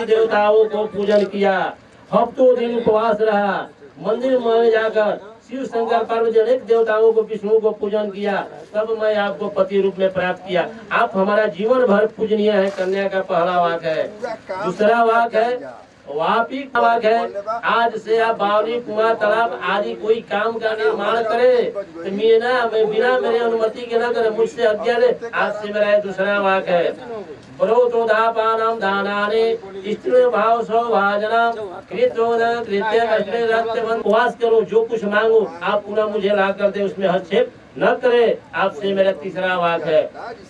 देवी देवताओं को पूजन किया, हफ्तों दिन उपवास रहा, मंदिर में जाकर शिव शंकर पार्वती अनेक देवताओं को विष्णु को पूजन किया, तब मैं आपको पति रूप में प्राप्त किया। आप हमारा जीवन भर पूजनीय है। कन्या का पहला वाक है। दूसरा वाक है वापी का वाक है, आज से आप बावली कुआं तालाब आदि कोई काम का निर्माण करे तो मैं बिना मेरे अनुमति के न करे, मुझसे आज्ञा ले। आज से मेरा दूसरा वाक है। प्रोतोदापानम दानाने स्त्री भाव सौभाजनम कृतोद कृत्य अश्ले रक्तवन। उपवास करो, जो कुछ मांगो आप पूरा मुझे ला कर दे, उसमें हस्तक्षेप न करे। आपसे मेरा तीसरा वाक है।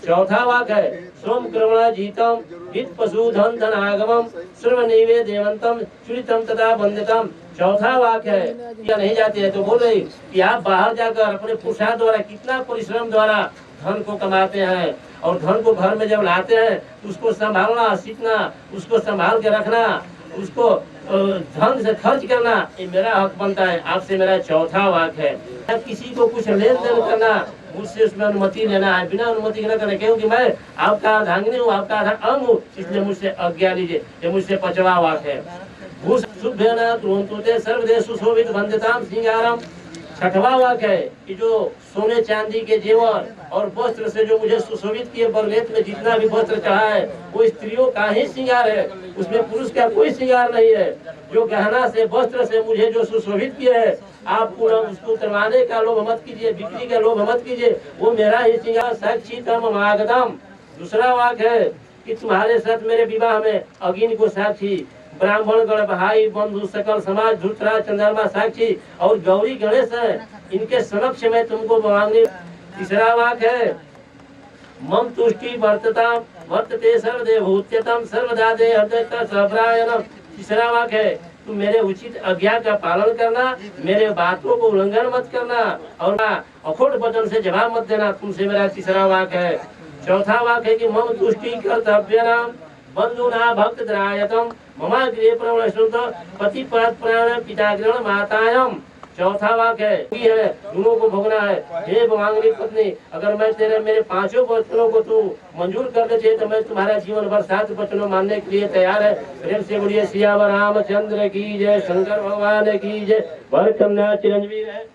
चौथा वाक है सोम क्रमण जीतम हित पशु धन धन आगमम सर्व निवे देवंतम चुरितम तथा बंदितम। चौथा वाक है या नहीं जाते है तो बोल रही कि आप बाहर जाकर अपने पुरुषार्थ द्वारा कितना परिश्रम द्वारा धन को कमाते हैं, और धन को घर में जब लाते हैं तो उसको संभालना सीखना, उसको संभाल के रखना, उसको धन से खर्च करना, ये मेरा हक बनता है। आपसे मेरा चौथा वाक है। किसी को कुछ लेन देन करना, मुझसे उसमें अनुमति लेना है, बिना अनुमति के न करना, क्योंकि मैं आपका अर्धांगिनी हूँ, आपका आधा अंग हूँ, इसलिए मुझसे आज्ञा लीजिए। ये मुझसे पांचवा वाक है। सर्वदेश सुशोभित वंदिताम सिंगारम। छठवा वाक है कि जो सोने चांदी के जेवर और वस्त्र से जो मुझे सुशोभित किए, बरलेत में जितना भी वस्त्र चढ़ा है वो स्त्रियों का ही श्रृंगार है, उसमें पुरुष का कोई श्रृंगार नहीं है। जो गहना से वस्त्र से मुझे जो सुशोभित किए है, आप पूरा उसको करवाने का लोभ मत कीजिए, बिक्री का लोभ मत कीजिए, वो मेरा ही श्रृंगार। साक्षी तम मागदम। दूसरा वाक है कि तुम्हारे साथ मेरे विवाह में अग्नि को साक्षी, ब्राह्मण गण भाई बंधु सकल समाज धूतराज चंद्रमा साक्षी और गौरी गणेश है, इनके समक्ष में तुमको मांगने। तीसरा वाक है मम तुष्टि वर्तता वर्तते सर्वदेवभूत्यतम सर्वदा दे हृदय सबरायनम। तीसरा वाक है तुम मेरे उचित आज्ञा का पालन करना, मेरे बातों को उल्लंघन मत करना और अखोट वचन से जवाब मत देना। तुमसे मेरा तीसरा वाक है। चौथा वाक है कि मम तुष्टि कर्तव्य नाम बंधुना भक्त द्रायतम ममा गृह प्रवणसुत पति प्राण पिता ग्रहण मातायम। चौथा वाक है दोनों को भोगना है। हे भवांगनी पत्नी, अगर मैं तेरे मेरे पांचों वचनों को तू मंजूर कर दे तो मैं तुम्हारा जीवन भर 7 वचनों मानने के लिए तैयार है। प्रेम से बोलिए सियावर रामचंद्र की जय, शंकर भगवान की जय। वर कन्या चिरंजीवी है।